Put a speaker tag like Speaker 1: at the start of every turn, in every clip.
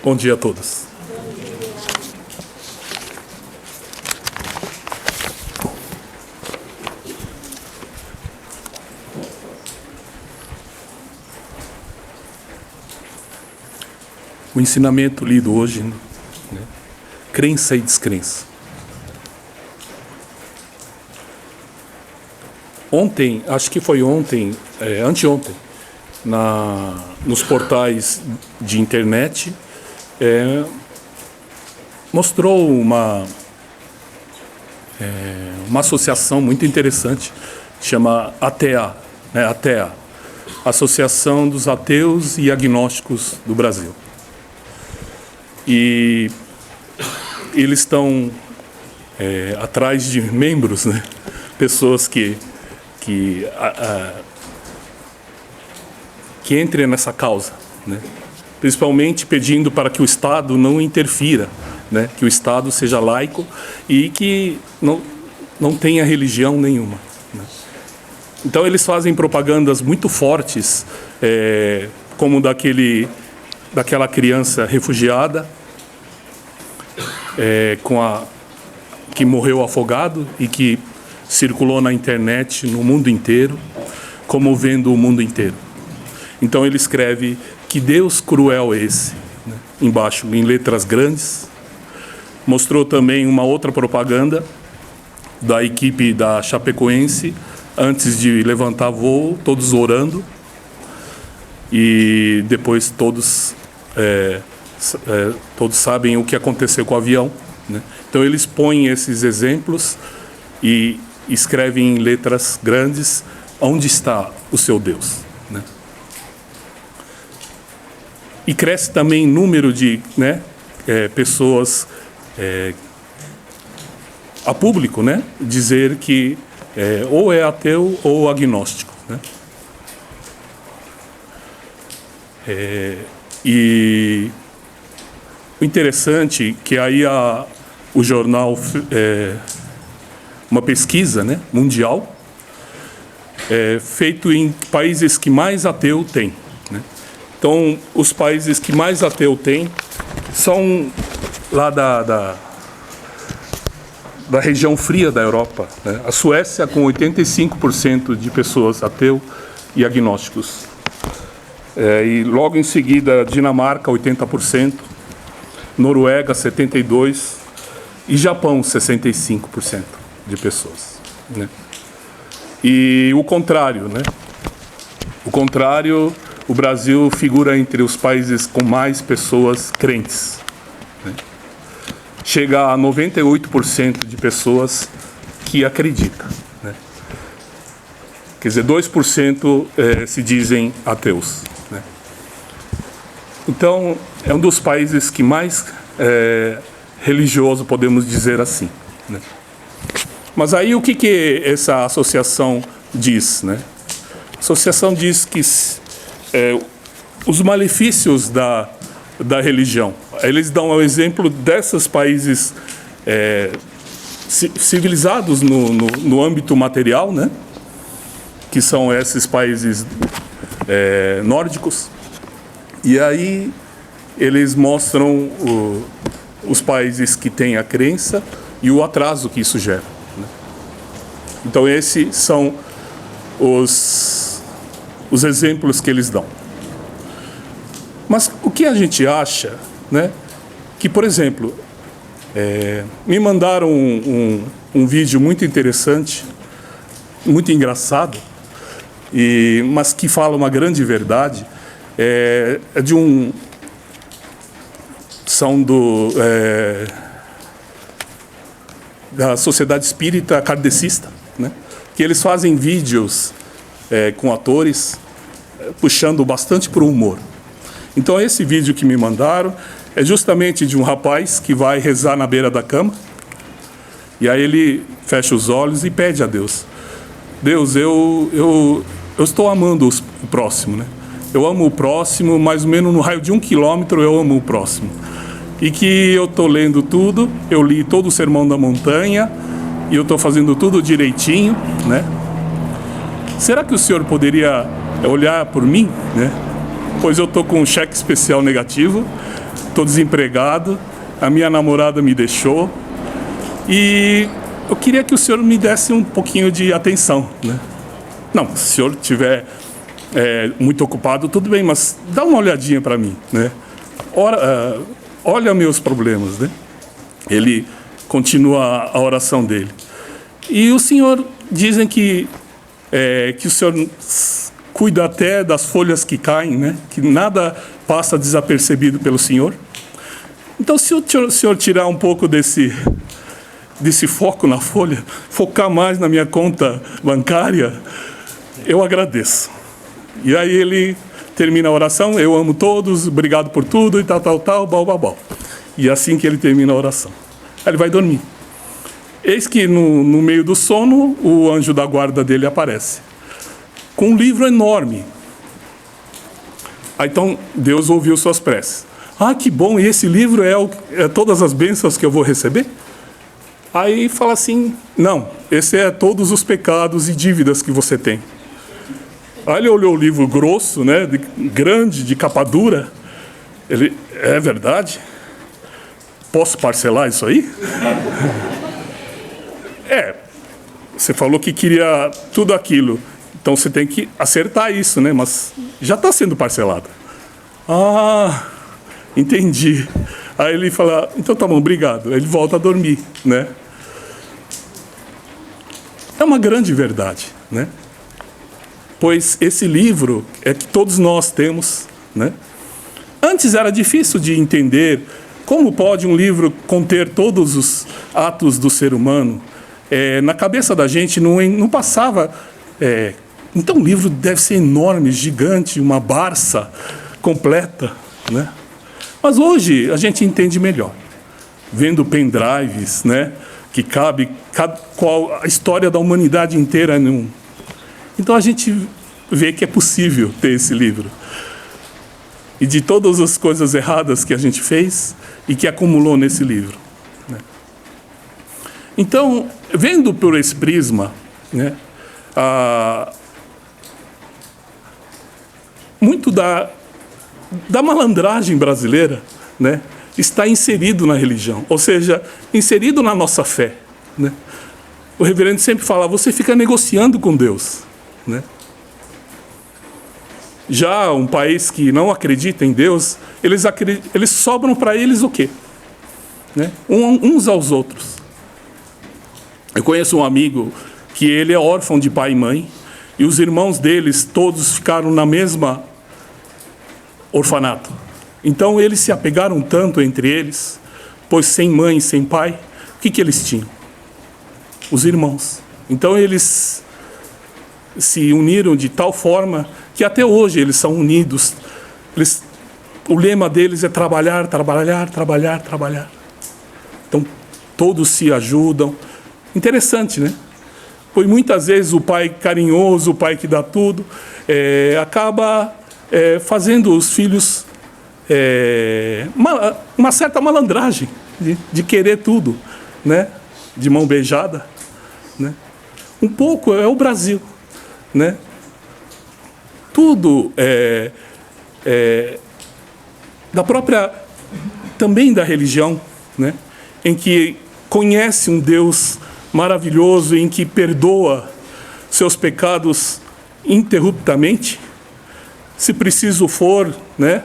Speaker 1: Bom dia a todos. O ensinamento lido hoje, né? Crença e descrença. Ontem, acho que foi ontem, anteontem, nos portais de internet, mostrou uma associação muito interessante, chama ATEA, né? ATEA, Associação dos Ateus e Agnósticos do Brasil. E eles estão atrás de membros, né? Pessoas que entrem nessa causa, né? Principalmente pedindo para que o Estado não interfira, né? Que o Estado seja laico e que não tenha religião nenhuma, né? Então eles fazem propagandas muito fortes, como daquela criança refugiada que morreu afogado e que circulou na internet no mundo inteiro, comovendo o mundo inteiro. Então ele escreve: que Deus cruel é esse, né? Embaixo, em letras grandes. Mostrou também uma outra propaganda da equipe da Chapecoense, antes de levantar voo, todos orando, e depois todos sabem o que aconteceu com o avião, né? Então eles põem esses exemplos e escrevem em letras grandes: onde está o seu Deus, né? E cresce também o número de, né, pessoas a público, né, dizer que ou é ateu ou agnóstico, né? E o interessante é que aí o jornal, uma pesquisa, né, mundial, feito em países que mais ateu tem, né? Então, os países que mais ateu tem são lá da região fria da Europa, né? A Suécia, com 85% de pessoas ateu e agnósticos. E logo em seguida, Dinamarca, 80%, Noruega, 72%, e Japão, 65% de pessoas, né? E o contrário, né? O contrário, o Brasil figura entre os países com mais pessoas crentes, né? Chega a 98% de pessoas que acreditam, né? Quer dizer, 2% se dizem ateus, né? Então, é um dos países que mais religioso, podemos dizer assim, né? Mas aí o que essa associação diz, né? A associação diz que os malefícios da religião, eles dão o exemplo desses países civilizados no âmbito material, né? Que são esses países nórdicos. E aí eles mostram os países que têm a crença e o atraso que isso gera, né? Então esses são os exemplos que eles dão. Mas o que a gente acha, né? Que, por exemplo, me mandaram um vídeo muito interessante, muito engraçado, mas que fala uma grande verdade. São da Sociedade Espírita Kardecista, né? Que eles fazem vídeos com atores, puxando bastante para o humor. Então esse vídeo que me mandaram é justamente de um rapaz que vai rezar na beira da cama, e aí ele fecha os olhos e pede a Deus: Deus, eu estou amando o próximo, né? Eu amo o próximo, mais ou menos no raio de 1 quilômetro eu amo o próximo. E que eu estou lendo tudo, eu li todo o Sermão da Montanha, e eu estou fazendo tudo direitinho, né? Será que o senhor poderia olhar por mim, né? Pois eu estou com um cheque especial negativo, estou desempregado, a minha namorada me deixou e eu queria que o senhor me desse um pouquinho de atenção, né? Não, se o senhor estiver muito ocupado, tudo bem, mas dá uma olhadinha para mim, né? Olha meus problemas, né? Ele continua a oração dele. E o senhor, dizem que o senhor cuida até das folhas que caem, né? Que nada passa desapercebido pelo senhor. Então, se o senhor tirar um pouco desse foco na folha, focar mais na minha conta bancária, eu agradeço. E aí ele termina a oração, eu amo todos, obrigado por tudo e tal, bal. E assim que ele termina a oração. Aí ele vai dormir. Eis que no meio do sono, o anjo da guarda dele aparece, com um livro enorme. Aí, então, Deus ouviu suas preces. Ah, que bom, e esse livro é todas as bênçãos que eu vou receber? Aí fala assim, não, esse é todos os pecados e dívidas que você tem. Aí ele olhou o livro grosso, né, grande, de capa dura. Ele, é verdade? Posso parcelar isso aí? Você falou que queria tudo aquilo, então você tem que acertar isso, né? Mas já está sendo parcelado. Ah, entendi. Aí ele fala, então tá bom, obrigado. Aí ele volta a dormir, né? É uma grande verdade, né? Pois esse livro é que todos nós temos, né? Antes era difícil de entender como pode um livro conter todos os atos do ser humano. Na cabeça da gente não passava... então o livro deve ser enorme, gigante, uma Barça completa, né? Mas hoje a gente entende melhor, vendo pendrives, né, que cabe a história da humanidade inteira em um. Então a gente vê que é possível ter esse livro. E de todas as coisas erradas que a gente fez e que acumulou nesse livro, né? Então, vendo por esse prisma, né, muito da malandragem brasileira, né, está inserido na religião, ou seja, inserido na nossa fé, né? O reverendo sempre fala, você fica negociando com Deus, né? Já um país que não acredita em Deus, eles sobram para eles o quê? Né? Uns aos outros. Eu conheço um amigo que ele é órfão de pai e mãe, e os irmãos deles todos ficaram na mesma orfanato. Então eles se apegaram tanto entre eles, pois sem mãe e sem pai, o que eles tinham? Os irmãos. Então eles se uniram de tal forma que até hoje eles são unidos. O lema deles é trabalhar, trabalhar, trabalhar, trabalhar. Então todos se ajudam. Interessante, né? Pois muitas vezes o pai carinhoso, o pai que dá tudo, acaba fazendo os filhos uma certa malandragem de querer tudo, né? De mão beijada, né? Um pouco é o Brasil, né? Tudo da própria, também da religião, né? Em que conhece um Deus maravilhoso, em que perdoa seus pecados interruptamente, se preciso for, né,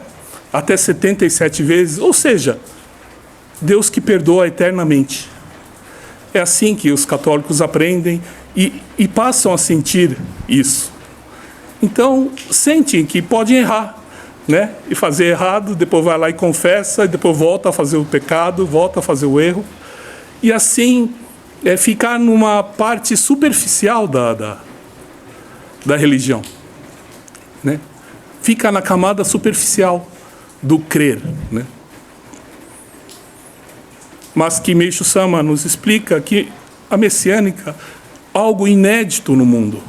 Speaker 1: até 77 vezes, ou seja, Deus que perdoa eternamente. É assim que os católicos aprendem e passam a sentir isso. Então, sentem que podem errar, né, e fazer errado, depois vai lá e confessa, e depois volta a fazer o pecado, volta a fazer o erro, e assim ficar numa parte superficial da religião, né? Fica na camada superficial do crer, né? Mas que Meixo Sama nos explica que a messiânica, algo inédito no mundo,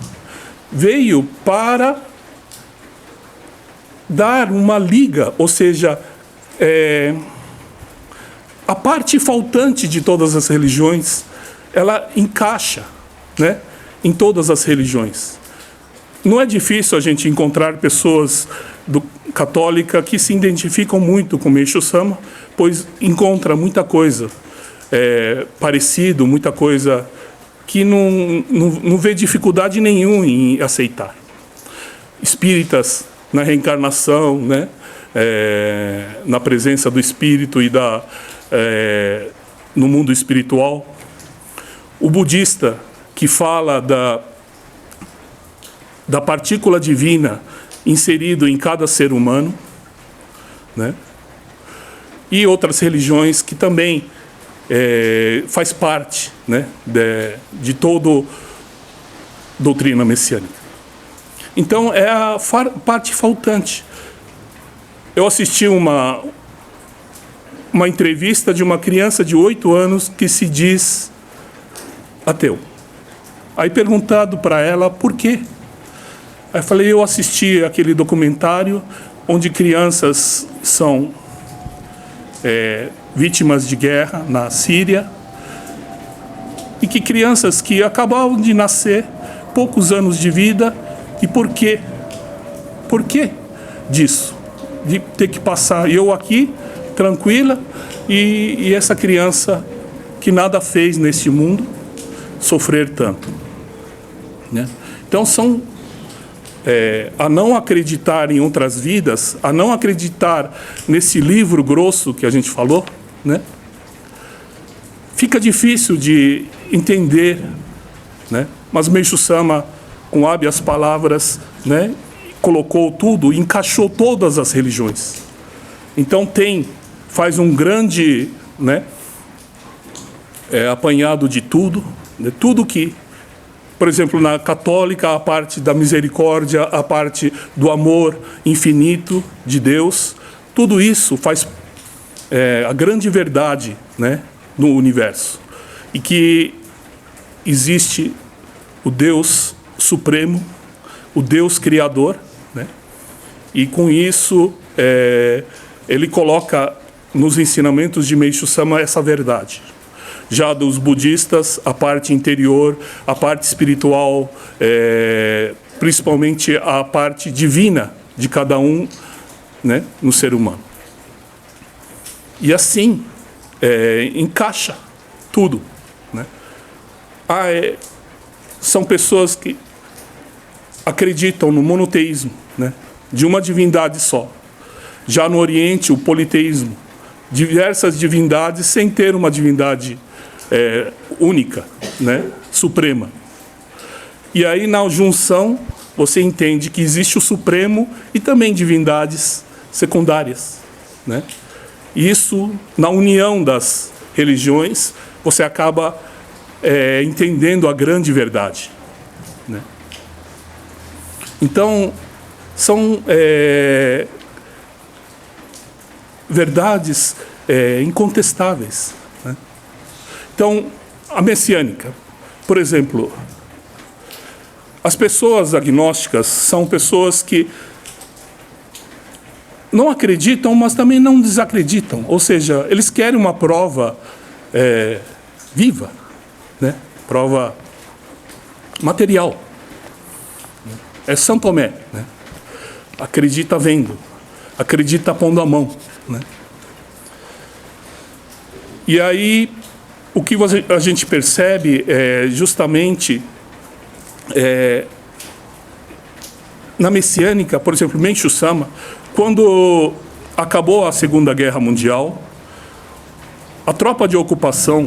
Speaker 1: veio para dar uma liga, ou seja, a parte faltante de todas as religiões, ela encaixa, né, em todas as religiões. Não é difícil a gente encontrar pessoas católica que se identificam muito com Meishu Sama, pois encontra muita coisa parecido, muita coisa que não vê dificuldade nenhuma em aceitar. Espíritas na reencarnação, né? Na presença do espírito e no mundo espiritual. O budista, que fala da partícula divina inserido em cada ser humano, né? E outras religiões que também faz parte, né, de toda doutrina messiânica. Então, é a parte faltante. Eu assisti uma entrevista de uma criança de 8 anos que se diz ateu. Aí perguntado para ela por quê. Aí eu falei, eu assisti aquele documentário onde crianças são vítimas de guerra na Síria, e que crianças que acabavam de nascer, poucos anos de vida, e por quê? Por quê disso? De ter que passar eu aqui, tranquila, e essa criança que nada fez neste mundo, sofrer tanto, né? Então são a não acreditar em outras vidas, a não acreditar nesse livro grosso que a gente falou, né? Fica difícil de entender, né? Mas Meishu Sama, com hábeis palavras, né, colocou tudo, encaixou todas as religiões. Então faz um grande, né, apanhado de tudo, né, tudo que, por exemplo, na católica, a parte da misericórdia, a parte do amor infinito de Deus, tudo isso faz a grande verdade, né, no universo. E que existe o Deus Supremo, o Deus Criador, né? E com isso ele coloca nos ensinamentos de Meishu Sama essa verdade. Já dos budistas, a parte interior, a parte espiritual, principalmente a parte divina de cada um, né, no ser humano. E assim encaixa tudo, né? São pessoas que acreditam no monoteísmo, né, de uma divindade só. Já no Oriente, o politeísmo, diversas divindades sem ter uma divindade única, né, suprema. E aí, na junção, você entende que existe o Supremo e também divindades secundárias, né? Isso, na união das religiões, você acaba entendendo a grande verdade, né? Então, são verdades incontestáveis, né? Então, a messiânica, por exemplo, as pessoas agnósticas são pessoas que não acreditam, mas também não desacreditam. Ou seja, eles querem uma prova viva, né? Prova material. É São Tomé, né? Acredita vendo, acredita pondo a mão, né? E aí, o que a gente percebe é justamente na messiânica, por exemplo, Meishu Sama, quando acabou a Segunda Guerra Mundial, a tropa de ocupação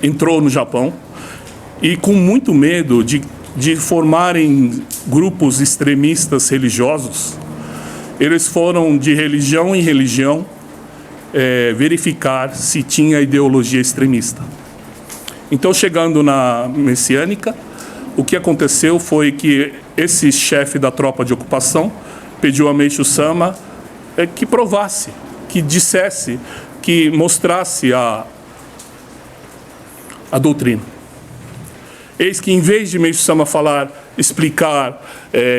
Speaker 1: entrou no Japão e, com muito medo de formarem grupos extremistas religiosos, eles foram de religião em religião verificar se tinha ideologia extremista. Então, chegando na messiânica, o que aconteceu foi que esse chefe da tropa de ocupação pediu a Meishu Sama que provasse, que dissesse, que mostrasse a doutrina. Eis que, em vez de Meishu Sama explicar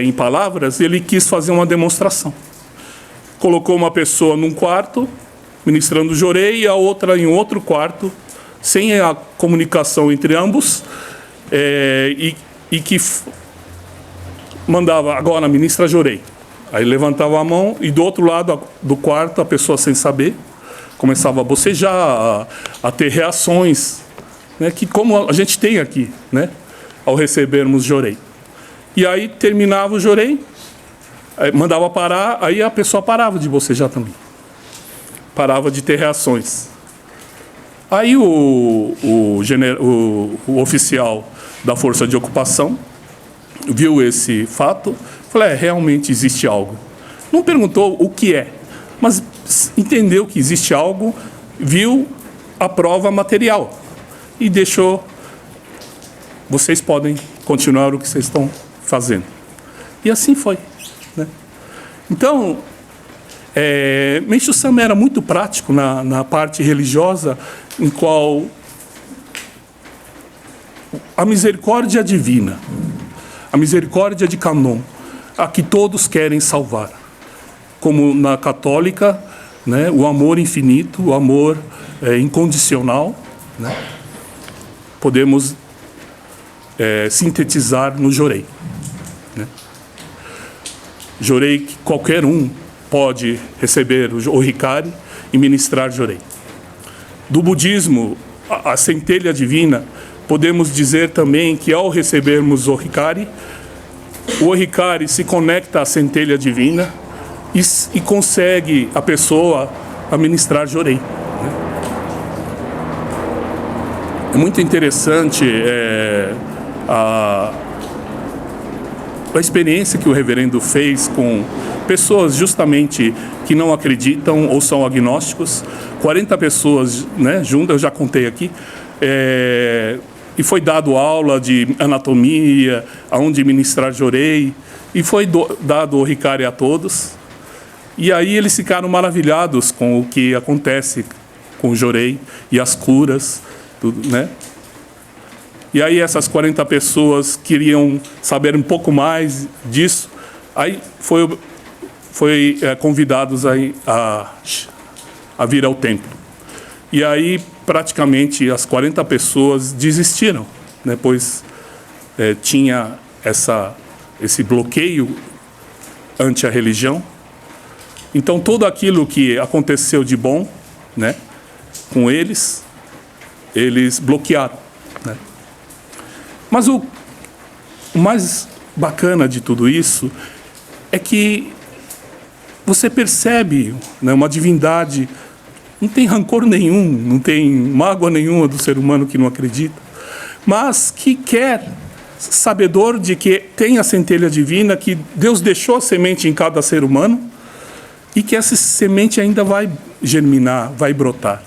Speaker 1: em palavras, ele quis fazer uma demonstração. Colocou uma pessoa num quarto, ministrando Jorei, e a outra em outro quarto, sem a comunicação entre ambos, e que mandava, agora ministra Jorei. Aí levantava a mão e do outro lado do quarto, a pessoa sem saber, começava a bocejar, a ter reações, né, que como a gente tem aqui, né, ao recebermos jorei. E aí terminava o jorei, mandava parar, aí a pessoa parava de bocejar também. Parava de ter reações. Aí o oficial da força de ocupação viu esse fato, falou, realmente existe algo. Não perguntou o que é, mas entendeu que existe algo, viu a prova material e deixou, vocês podem continuar o que vocês estão fazendo. E assim foi, né? Então, Meishu Sama era muito prático na parte religiosa, em qual a misericórdia divina, a misericórdia de Kanon, a que todos querem salvar. Como na católica, né, o amor infinito, o amor incondicional, né, podemos sintetizar no jorei. Né? Jorei que qualquer um pode receber o Hikari e ministrar jorei. Do budismo, a centelha divina, podemos dizer também que ao recebermos o Hikari se conecta à centelha divina e consegue a pessoa a ministrar jorei. Né? É muito interessante a experiência que o reverendo fez com pessoas justamente que não acreditam ou são agnósticos, 40 pessoas, né, juntas, eu já contei aqui, e foi dado aula de anatomia, aonde ministrar jorei, e foi dado o Hikari a todos. E aí eles ficaram maravilhados com o que acontece com o jorei e as curas, tudo, né? E aí essas 40 pessoas queriam saber um pouco mais disso, aí foi convidados a vir ao templo. E aí praticamente as 40 pessoas desistiram, né, pois tinha esse bloqueio ante a religião. Então tudo aquilo que aconteceu de bom, né, com eles bloquearam. Né? Mas o mais bacana de tudo isso é que você percebe, né, uma divindade, não tem rancor nenhum, não tem mágoa nenhuma do ser humano que não acredita, mas que quer, sabedor de que tem a centelha divina, que Deus deixou a semente em cada ser humano e que essa semente ainda vai germinar, vai brotar.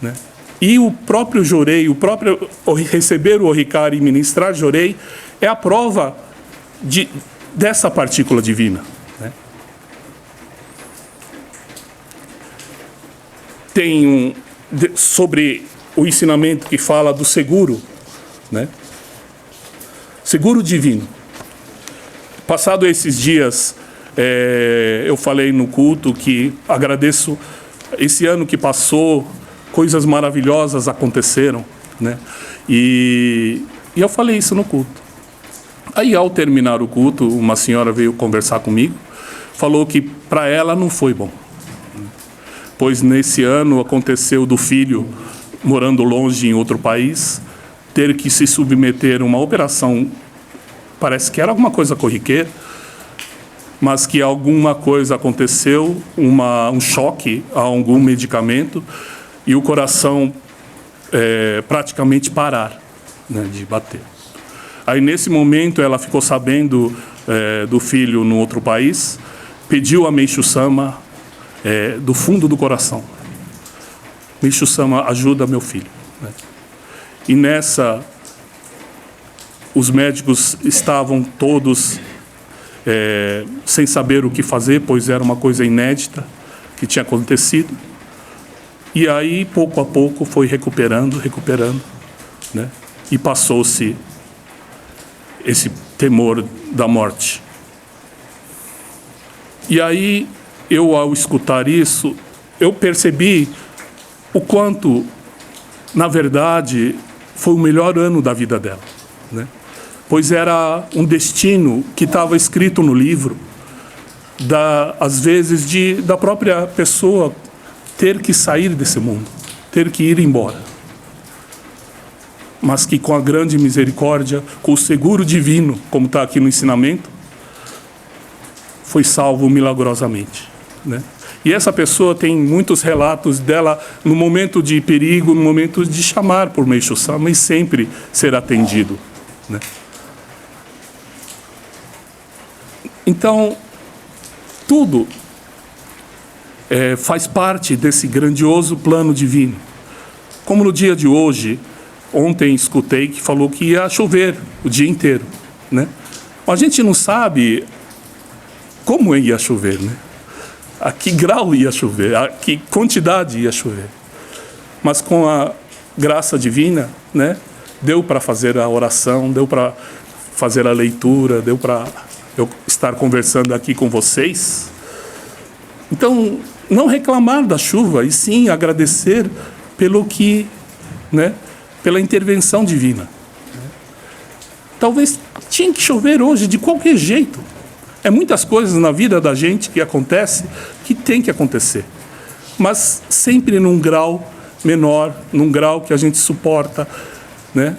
Speaker 1: Né? E o próprio jorei, receber o Hikari e ministrar jorei, é a prova dessa partícula divina. Né? Tem sobre o ensinamento que fala do seguro, né? Seguro divino. Passado esses dias, eu falei no culto que agradeço esse ano que passou, coisas maravilhosas aconteceram, né? E eu falei isso no culto. Aí, ao terminar o culto, uma senhora veio conversar comigo, falou que para ela não foi bom, pois nesse ano aconteceu do filho, morando longe em outro país, ter que se submeter a uma operação, parece que era alguma coisa corriqueira, mas que alguma coisa aconteceu, um choque a algum medicamento, e o coração praticamente parar, né, de bater. Aí, nesse momento, ela ficou sabendo do filho no outro país, pediu a Meishu Sama do fundo do coração. Meishu Sama, ajuda meu filho. Né? E nessa, os médicos estavam todos sem saber o que fazer, pois era uma coisa inédita que tinha acontecido. E aí, pouco a pouco, foi recuperando, né? E passou-se esse temor da morte. E aí, ao escutar isso, eu percebi o quanto, na verdade, foi o melhor ano da vida dela, né? Pois era um destino que estava escrito no livro, às vezes, da própria pessoa ter que sair desse mundo, ter que ir embora. Mas que com a grande misericórdia, com o seguro divino, como está aqui no ensinamento, foi salvo milagrosamente, né? E essa pessoa tem muitos relatos dela no momento de perigo, no momento de chamar por Meixo Sama, e sempre ser atendido, né? Então, tudo faz parte desse grandioso plano divino. Como no dia de hoje, ontem escutei que falou que ia chover o dia inteiro, né? A gente não sabe como ia chover, né? A que grau ia chover, a que quantidade ia chover. Mas com a graça divina, né, deu para fazer a oração, deu para fazer a leitura, deu para eu estar conversando aqui com vocês. Então, não reclamar da chuva, e sim agradecer pelo que, né, pela intervenção divina. Talvez tinha que chover hoje de qualquer jeito. É muitas coisas na vida da gente que acontece, que tem que acontecer. Mas sempre num grau menor, num grau que a gente suporta, né?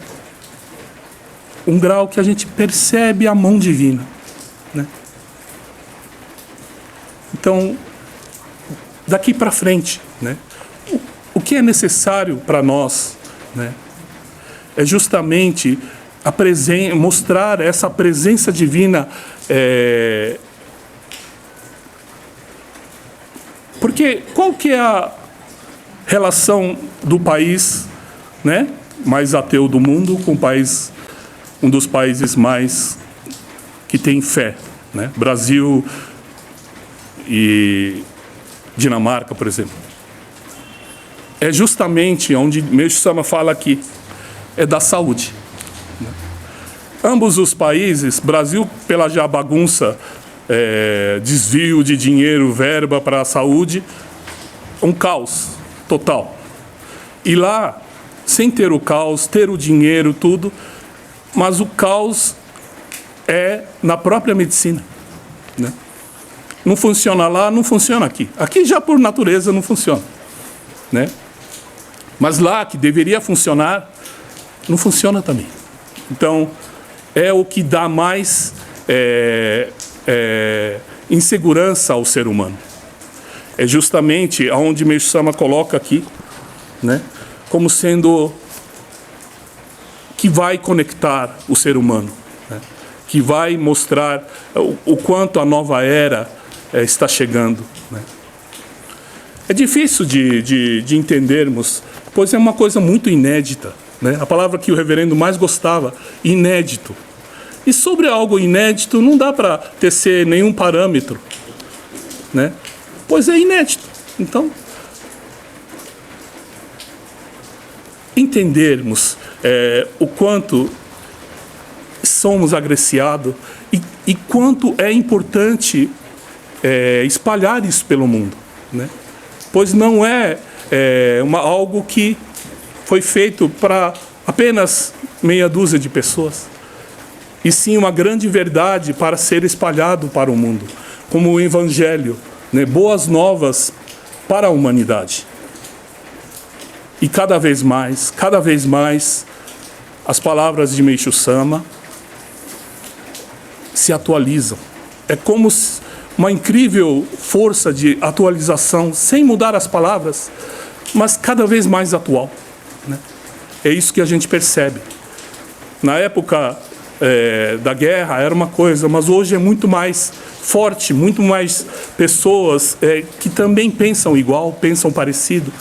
Speaker 1: Um grau que a gente percebe a mão divina, né? Então, daqui para frente, né, o que é necessário para nós, né, é justamente mostrar essa presença divina, porque qual que é a relação do país, né, mais ateu do mundo com o país, um dos países mais que tem fé, né? Brasil e Dinamarca, por exemplo. É justamente onde Meixo Sama fala aqui, é da saúde, né? Ambos os países, Brasil pela já bagunça, desvio de dinheiro, verba para a saúde, um caos total. E lá, sem ter o caos, ter o dinheiro, tudo, mas o caos é na própria medicina, né? Não funciona lá, não funciona aqui. Aqui já por natureza não funciona, né? Mas lá, que deveria funcionar, não funciona também. Então, é o que dá mais insegurança ao ser humano. É justamente aonde Meixo Sama coloca aqui, né, como sendo que vai conectar o ser humano, né, que vai mostrar o quanto a nova era está chegando, né. É difícil de entendermos, pois é uma coisa muito inédita, né? A palavra que o reverendo mais gostava, inédito. E sobre algo inédito não dá para tecer nenhum parâmetro, né? Pois é inédito. Então, entendermos o quanto somos agraciados e quanto é importante espalhar isso pelo mundo, né? Pois não é algo que foi feito para apenas meia dúzia de pessoas, e sim uma grande verdade para ser espalhado para o mundo, como o Evangelho, né? Boas novas para a humanidade. E cada vez mais, as palavras de Meixo Sama se atualizam. É como uma incrível força de atualização, sem mudar as palavras, mas cada vez mais atual, né? É isso que a gente percebe. Na época da guerra era uma coisa, mas hoje é muito mais forte, muito mais pessoas que também pensam igual, pensam parecido,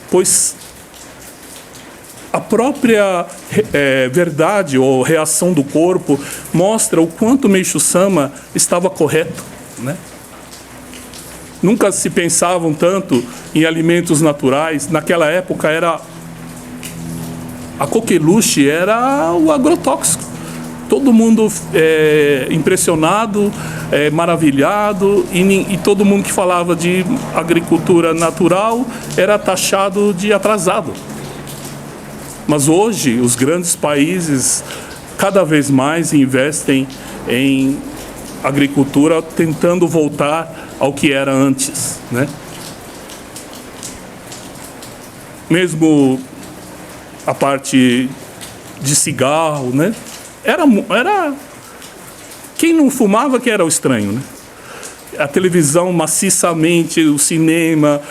Speaker 1: pois a própria verdade ou reação do corpo mostra o quanto Meixo Sama estava correto, né? Nunca se pensavam tanto em alimentos naturais. Naquela época a coqueluche era o agrotóxico. Todo mundo impressionado, maravilhado, e todo mundo que falava de agricultura natural era taxado de atrasado. Mas hoje os grandes países cada vez mais investem em agricultura tentando voltar ao que era antes, né? Mesmo a parte de cigarro, né? Era quem não fumava que era o estranho, né? A televisão maciçamente, o cinema,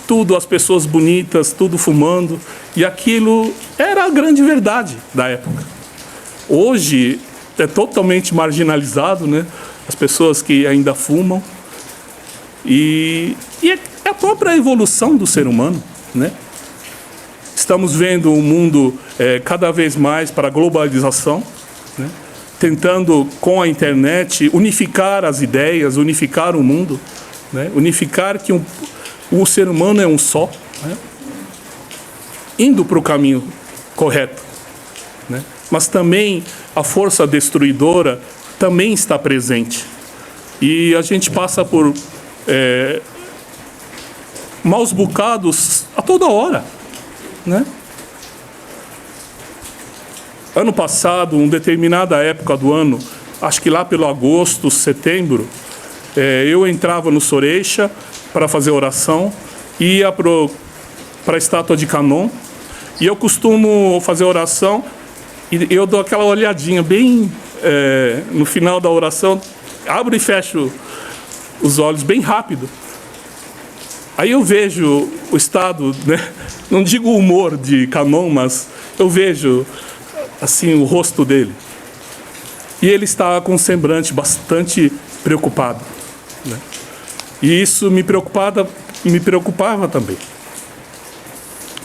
Speaker 1: tudo, as pessoas bonitas, tudo fumando, e aquilo era a grande verdade da época. Hoje é totalmente marginalizado, né? As pessoas que ainda fumam, e é a própria evolução do ser humano, né? Estamos vendo um mundo cada vez mais para a globalização, né? Tentando, com a internet, unificar as ideias, unificar o mundo, né? Unificar que o ser humano é um só, né? Indo para o caminho correto, né? Mas também a força destruidora também está presente. E a gente passa por maus bocados a toda hora, né? Ano passado, em determinada época do ano, acho que lá pelo agosto, setembro, eu entrava no Soreixa para fazer oração, ia para a estátua de Canon, e eu costumo fazer oração, e eu dou aquela olhadinha bem no final da oração, abro e fecho os olhos bem rápido. Aí eu vejo o estado, né? Não digo o humor de Canon, mas eu vejo assim o rosto dele. E ele está com um semblante bastante preocupado, né? E isso me preocupava também.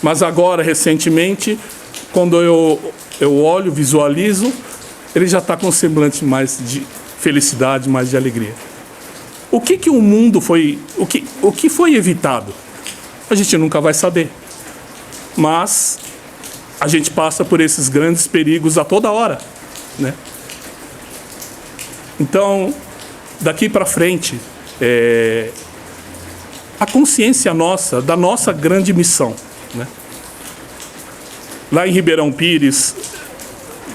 Speaker 1: Mas agora, recentemente, quando eu olho, visualizo, ele já está com um semblante mais de felicidade, mais de alegria. O que o mundo foi... O que foi evitado? A gente nunca vai saber. Mas a gente passa por esses grandes perigos a toda hora, né? Então, daqui para frente, a consciência nossa, da nossa grande missão, né? Lá em Ribeirão Pires,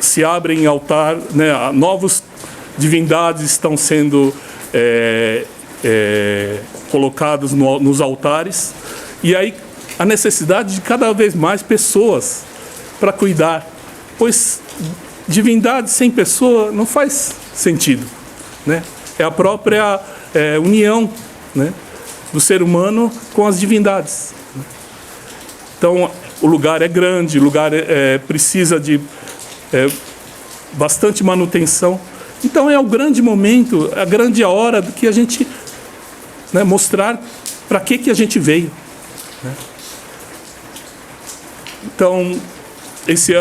Speaker 1: se abrem altar, né? Novos divindades estão sendo colocadas nos altares, e aí a necessidade de cada vez mais pessoas para cuidar, pois divindade sem pessoa não faz sentido, né? É a própria união, né, do ser humano com as divindades. Então, o lugar é grande, o lugar precisa de bastante manutenção. Então, é o grande momento, a grande hora que a gente, né, mostrar para que a gente veio, né? Então, esse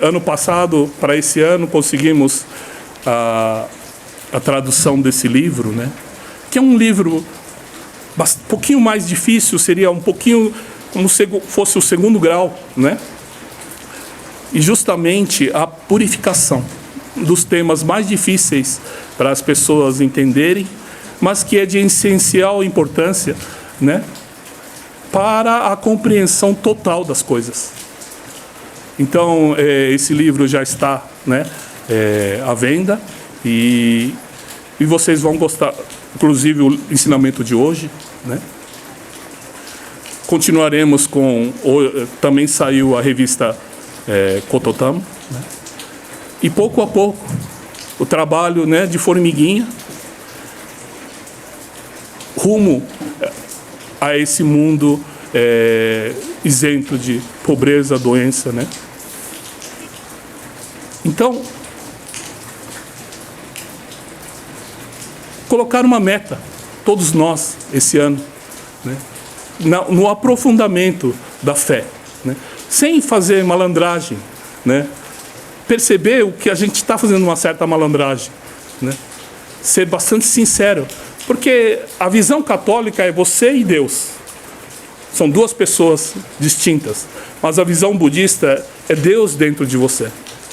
Speaker 1: ano passado, para esse ano, conseguimos a tradução desse livro, né? Que é um livro um pouquinho mais difícil, seria um pouquinho como se fosse o segundo grau, né? E justamente a purificação dos temas mais difíceis para as pessoas entenderem, mas que é de essencial importância, né, para a compreensão total das coisas. Então, esse livro já está, né, à venda, e vocês vão gostar, inclusive o ensinamento de hoje, né? Continuaremos com... Também saiu a revista Cototam, né? E pouco a pouco, o trabalho, né, de formiguinha, rumo a esse mundo isento de pobreza, doença, né? Então, colocar uma meta, todos nós, esse ano, né, no aprofundamento da fé, né, sem fazer malandragem, né, perceber o que a gente está fazendo uma certa malandragem, né, ser bastante sincero, porque a visão católica é você e Deus, são duas pessoas distintas, mas a visão budista é Deus dentro de você.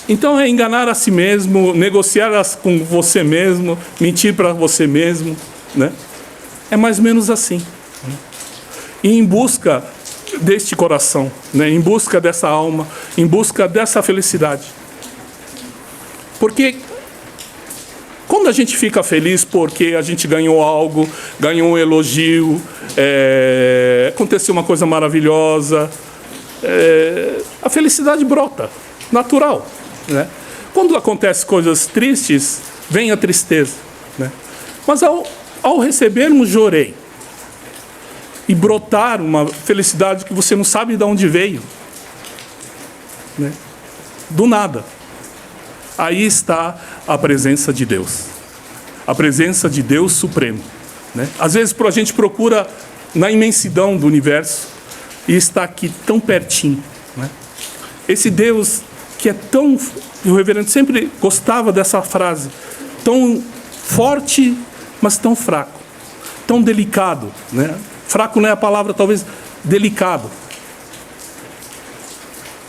Speaker 1: Então é enganar a si mesmo, negociar com você mesmo, mentir para você mesmo, né? É mais ou menos assim, né? E em busca deste coração, né? Em busca dessa alma, em busca dessa felicidade. Porque como quando a gente fica feliz porque a gente ganhou algo, ganhou um elogio, aconteceu uma coisa maravilhosa, a felicidade brota, natural, né? Quando acontecem coisas tristes, vem a tristeza, né? Mas ao recebermos Jorei e brotar uma felicidade que você não sabe de onde veio, né? Do nada, aí está a presença de Deus, a presença de Deus Supremo, né? Às vezes a gente procura na imensidão do universo e está aqui tão pertinho, né? Esse Deus que é tão, o reverendo sempre gostava dessa frase, tão forte, mas tão fraco, tão delicado, né? Fraco não é a palavra, talvez delicado.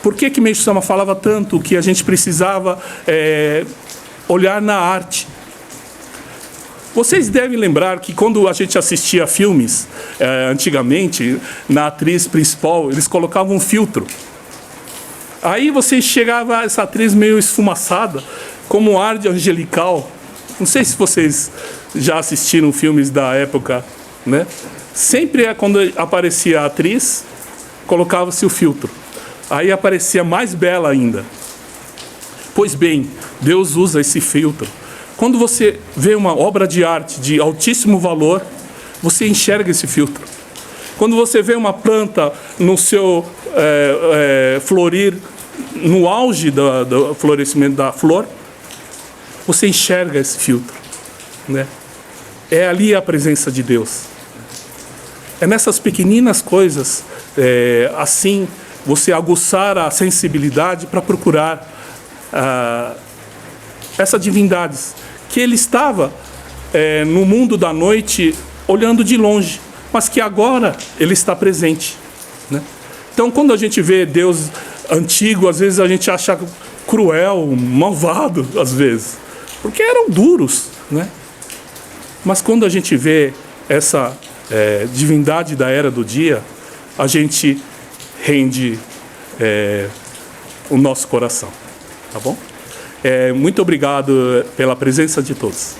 Speaker 1: Por que Meixo Sama falava tanto que a gente precisava olhar na arte? Vocês devem lembrar que quando a gente assistia filmes, antigamente, na atriz principal, eles colocavam um filtro. Aí você chegava, essa atriz meio esfumaçada, como um ar de angelical. Não sei se vocês já assistiram filmes da época, né? Sempre quando aparecia a atriz, colocava-se o filtro. Aí aparecia mais bela ainda. Pois bem, Deus usa esse filtro. Quando você vê uma obra de arte de altíssimo valor, você enxerga esse filtro. Quando você vê uma planta no seu florir, no auge do florescimento da flor, você enxerga esse filtro, né? É ali a presença de Deus. É nessas pequeninas coisas, assim, você aguçar a sensibilidade para procurar essas divindades, que ele estava no mundo da noite olhando de longe, mas que agora ele está presente, né? Então, quando a gente vê Deus antigo, às vezes a gente acha cruel, malvado, às vezes, porque eram duros, né? Mas quando a gente vê essa divindade da era do dia, a gente rende o nosso coração, tá bom? Muito obrigado pela presença de todos.